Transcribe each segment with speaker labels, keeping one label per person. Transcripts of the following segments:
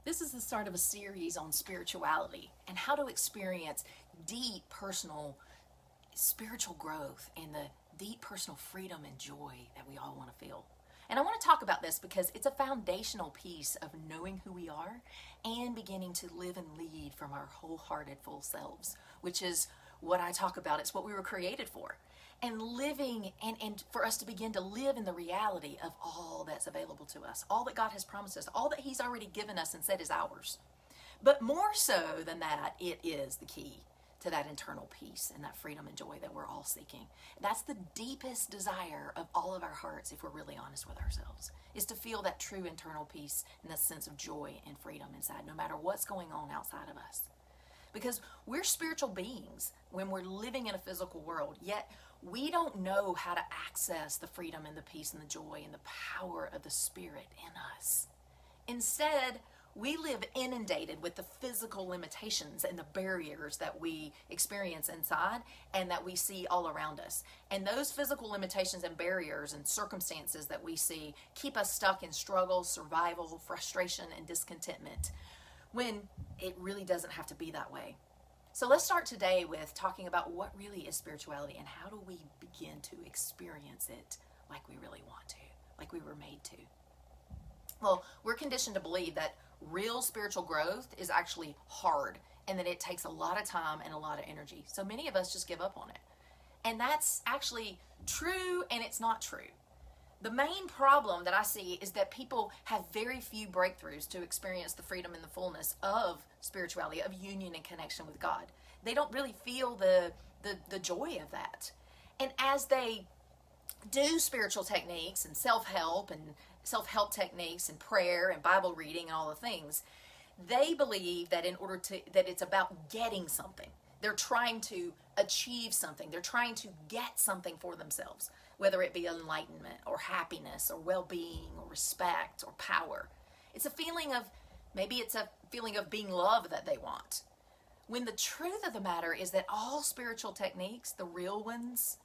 Speaker 1: This is the start of a series on spirituality and how to experience deep personal spiritual growth and the deep personal freedom and joy that we all want to feel. And I want to talk about this because it's a foundational piece of knowing who we are and beginning to live and lead from our wholehearted full selves, which is what I talk about. It's what we were created for. And living and for us to begin to live in the reality of all that's available to us, all that God has promised us, all that He's already given us and said is ours. But more so than that, it is the key to that internal peace and that freedom and joy that we're all seeking. That's the deepest desire of all of our hearts, if we're really honest with ourselves, is to feel that true internal peace and that sense of joy and freedom inside, no matter what's going on outside of us. Because we're spiritual beings when we're living in a physical world, yet we don't know how to access the freedom and the peace and the joy and the power of the Spirit in us. Instead, we live inundated with the physical limitations and the barriers that we experience inside and that we see all around us. And those physical limitations and barriers and circumstances that we see keep us stuck in struggle, survival, frustration, and discontentment, when it really doesn't have to be that way. So let's start today with talking about what really is spirituality and how do we begin to experience it like we really want to, like we were made to. Well, we're conditioned to believe that real spiritual growth is actually hard and that it takes a lot of time and a lot of energy. So many of us just give up on it. And that's actually true, and it's not true. The main problem that I see is that people have very few breakthroughs to experience the freedom and the fullness of spirituality, of union and connection with God. They don't really feel the joy of that. And as they do spiritual techniques and self-help techniques and prayer and Bible reading and all the things, they believe that that it's about getting something. They're trying to achieve something. They're trying to get something for themselves, whether it be enlightenment or happiness or well-being or respect or power. It's a feeling of being loved that they want. When the truth of the matter is that all spiritual techniques, the real ones,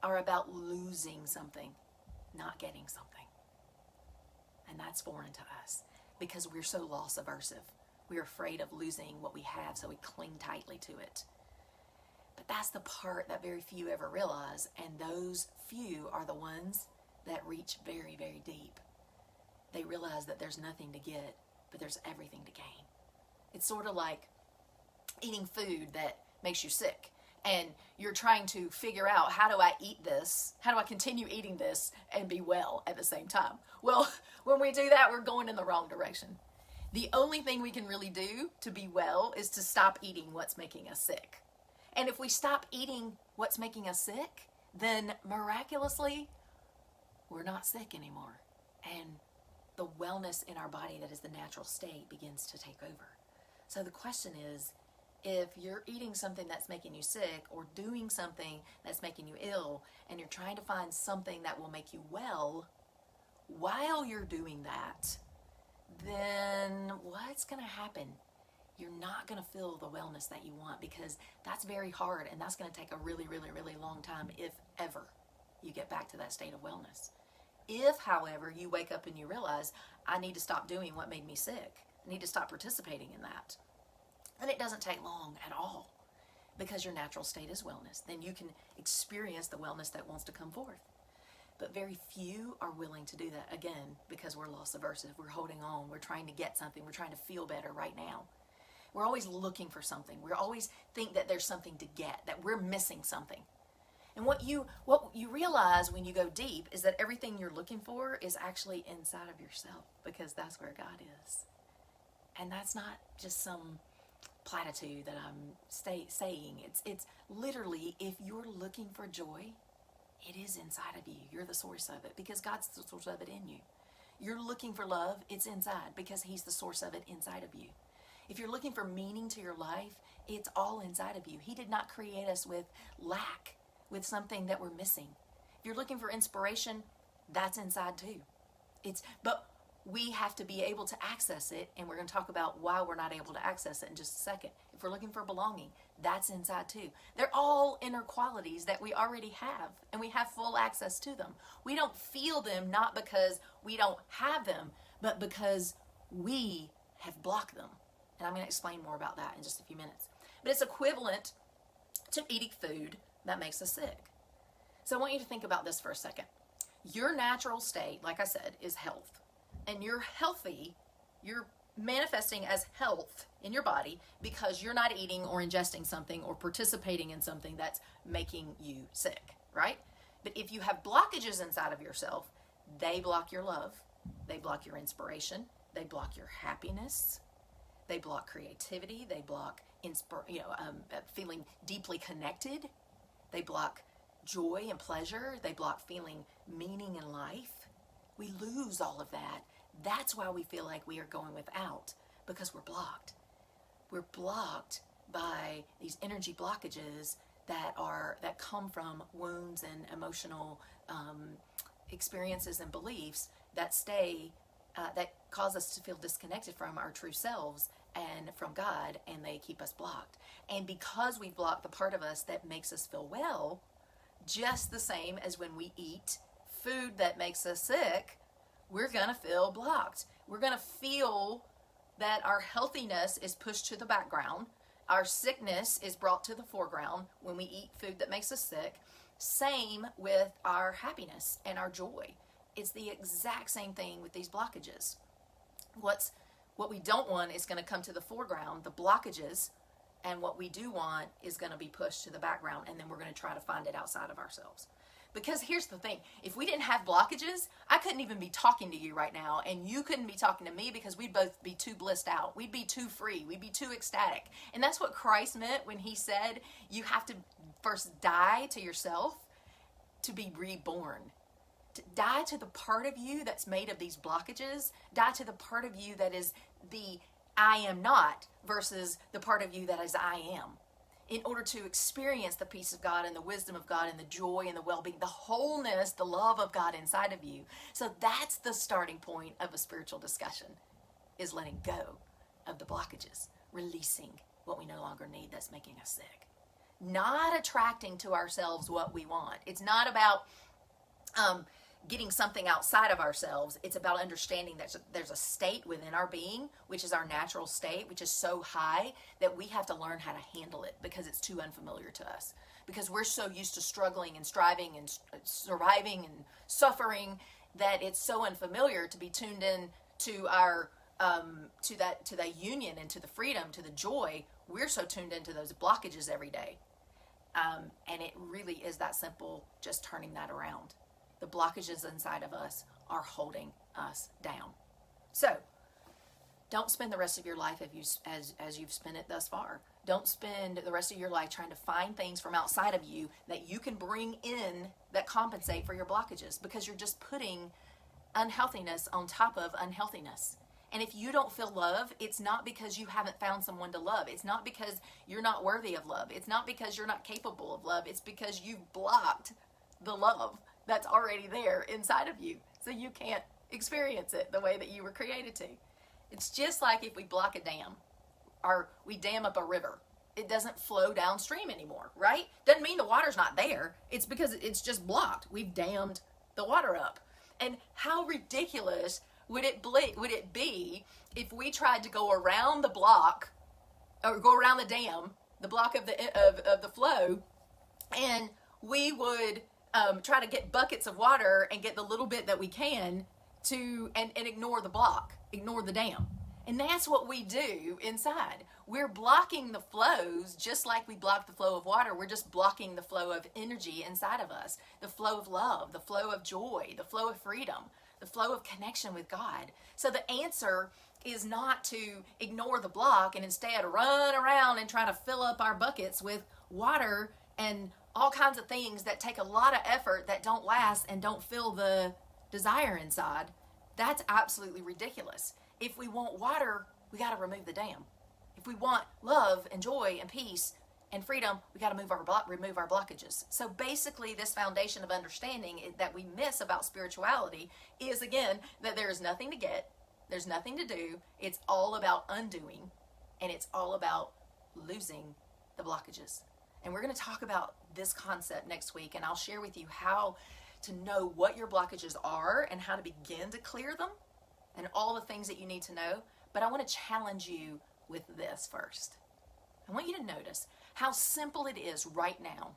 Speaker 1: are about losing something, not getting something. And that's foreign to us because we're so loss aversive. We're afraid of losing what we have, so we cling tightly to it. But that's the part that very few ever realize, and those few are the ones that reach very, very deep. They realize that there's nothing to get, but there's everything to gain. It's sort of like eating food that makes you sick, and you're trying to figure out, how do I eat this? How do I continue eating this and be well at the same time? Well, when we do that, we're going in the wrong direction. The only thing we can really do to be well is to stop eating what's making us sick. And if we stop eating what's making us sick, then miraculously, we're not sick anymore. And the wellness in our body that is the natural state begins to take over. So the question is, if you're eating something that's making you sick or doing something that's making you ill, and you're trying to find something that will make you well while you're doing that, then what's going to happen? You're not going to feel the wellness that you want, because that's very hard, and that's going to take a really, really, really long time, if ever you get back to that state of wellness. If, however, you wake up and you realize, I need to stop doing what made me sick, I need to stop participating in that, then it doesn't take long at all, because your natural state is wellness. Then you can experience the wellness that wants to come forth. But very few are willing to do that, again, because we're loss aversive. We're holding on. We're trying to get something. We're trying to feel better right now. We're always looking for something. We always think that there's something to get, that we're missing something. And what you realize when you go deep is that everything you're looking for is actually inside of yourself, because that's where God is. And that's not just some platitude that I'm saying. It's literally, if you're looking for joy, it is inside of you. You're the source of it, because God's the source of it in you. You're looking for love, it's inside, because He's the source of it inside of you. If you're looking for meaning to your life, it's all inside of you. He did not create us with lack, with something that we're missing. If you're looking for inspiration, that's inside too. But we have to be able to access it, and we're going to talk about why we're not able to access it in just a second. If we're looking for belonging, that's inside too. They're all inner qualities that we already have, and we have full access to them. We don't feel them not because we don't have them, but because we have blocked them. And I'm going to explain more about that in just a few minutes. But it's equivalent to eating food that makes us sick. So I want you to think about this for a second. Your natural state, like I said, is health. And you're healthy, you're manifesting as health in your body because you're not eating or ingesting something or participating in something that's making you sick, right? But if you have blockages inside of yourself, they block your love, they block your inspiration, they block your happiness, they block creativity, they block feeling deeply connected, they block joy and pleasure, they block feeling meaning in life. We lose all of that. That's why we feel like we are going without, because we're blocked. We're blocked by these energy blockages that come from wounds and emotional experiences and beliefs that cause us to feel disconnected from our true selves and from God, and they keep us blocked. And because we block the part of us that makes us feel well, just the same as when we eat food that makes us sick, we're going to feel blocked. We're going to feel that our healthiness is pushed to the background. Our sickness is brought to the foreground when we eat food that makes us sick. Same with our happiness and our joy. It's the exact same thing with these blockages. What we don't want is going to come to the foreground, the blockages, and what we do want is going to be pushed to the background, and then we're going to try to find it outside of ourselves. Because here's the thing, if we didn't have blockages, I couldn't even be talking to you right now, and you couldn't be talking to me because we'd both be too blissed out. We'd be too free. We'd be too ecstatic. And that's what Christ meant when he said you have to first die to yourself to be reborn. To die to the part of you that's made of these blockages. Die to the part of you that is the I am not versus the part of you that is I am. In order to experience the peace of God and the wisdom of God and the joy and the well-being, the wholeness, the love of God inside of you. So that's the starting point of a spiritual discussion, is letting go of the blockages, releasing what we no longer need that's making us sick. Not attracting to ourselves what we want. It's not about getting something outside of ourselves. It's about understanding that there's a state within our being, which is our natural state, which is so high that we have to learn how to handle it because it's too unfamiliar to us. Because we're so used to struggling and striving and surviving and suffering that it's so unfamiliar to be tuned in to our to that union and to the freedom, to the joy. We're so tuned into those blockages every day. And it really is that simple, just turning that around. The blockages inside of us are holding us down. So, don't spend the rest of your life as you've spent it thus far. Don't spend the rest of your life trying to find things from outside of you that you can bring in that compensate for your blockages, because you're just putting unhealthiness on top of unhealthiness. And if you don't feel love, it's not because you haven't found someone to love. It's not because you're not worthy of love. It's not because you're not capable of love. It's because you've blocked the love that's already there inside of you, so you can't experience it the way that you were created to. It's just like if we block a dam, or we dam up a river. It doesn't flow downstream anymore, right? Doesn't mean the water's not there. It's because it's just blocked. We've dammed the water up. And how ridiculous would it be if we tried to go around the block, or go around the dam, the block of the flow, and we would try to get buckets of water and get the little bit that we can and ignore the block, ignore the dam. And that's what we do inside. We're blocking the flows just like we block the flow of water. We're just blocking the flow of energy inside of us, the flow of love, the flow of joy, the flow of freedom, the flow of connection with God. So the answer is not to ignore the block and instead run around and try to fill up our buckets with water and all kinds of things that take a lot of effort that don't last and don't fill the desire inside. That's absolutely ridiculous. If we want water, we got to remove the dam. If we want love and joy and peace and freedom, we got to remove our blockages. So basically, this foundation of understanding that we miss about spirituality is, again, that there is nothing to get, there's nothing to do. It's all about undoing, and it's all about losing the blockages. And we're going to talk about this concept next week, and I'll share with you how to know what your blockages are and how to begin to clear them and all the things that you need to know. But I want to challenge you with this first. I want you to notice how simple it is right now,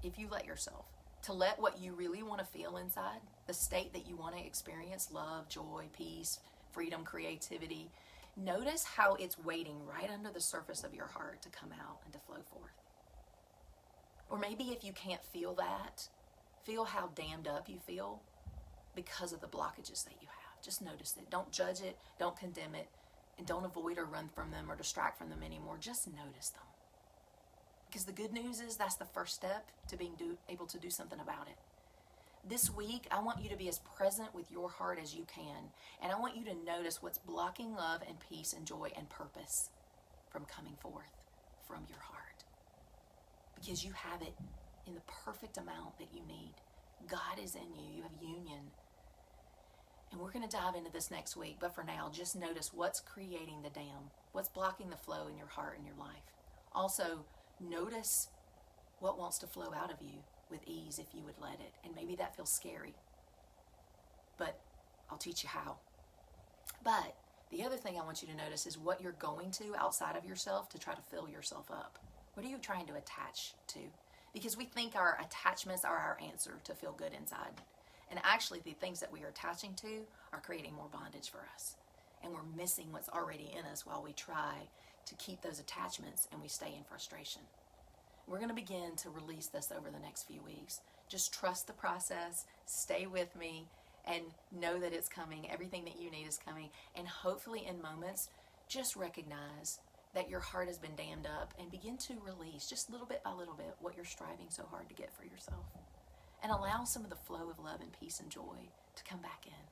Speaker 1: if you let yourself, to let what you really want to feel inside, the state that you want to experience, love, joy, peace, freedom, creativity, notice how it's waiting right under the surface of your heart to come out and to flow forth. Or maybe if you can't feel that, feel how dammed up you feel because of the blockages that you have. Just notice it. Don't judge it. Don't condemn it. And don't avoid or run from them or distract from them anymore. Just notice them. Because the good news is that's the first step to being able to do something about it. This week, I want you to be as present with your heart as you can. And I want you to notice what's blocking love and peace and joy and purpose from coming forth from your heart. Because you have it in the perfect amount that you need. God is in you. You have union. And we're going to dive into this next week. But for now, just notice what's creating the dam. What's blocking the flow in your heart and your life. Also, notice what wants to flow out of you with ease if you would let it. And maybe that feels scary. But I'll teach you how. But the other thing I want you to notice is what you're going to outside of yourself to try to fill yourself up. What are you trying to attach to? Because we think our attachments are our answer to feel good inside. And actually the things that we are attaching to are creating more bondage for us. And we're missing what's already in us while we try to keep those attachments and we stay in frustration. We're going to begin to release this over the next few weeks. Just trust the process, stay with me, and know that it's coming. Everything that you need is coming. And hopefully in moments, just recognize that your heart has been dammed up and begin to release just little bit by little bit what you're striving so hard to get for yourself. And allow some of the flow of love and peace and joy to come back in.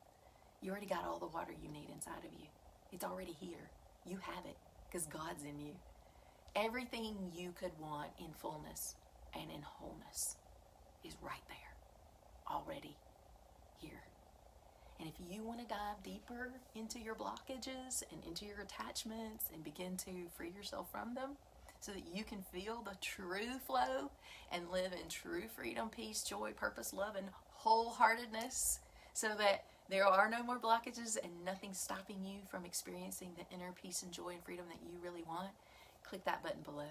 Speaker 1: You already got all the water you need inside of you. It's already here. You have it because God's in you. Everything you could want in fullness and in wholeness is right there, already here. And if you want to dive deeper into your blockages and into your attachments and begin to free yourself from them so that you can feel the true flow and live in true freedom, peace, joy, purpose, love, and wholeheartedness so that there are no more blockages and nothing stopping you from experiencing the inner peace and joy and freedom that you really want, click that button below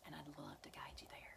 Speaker 1: and I'd love to guide you there.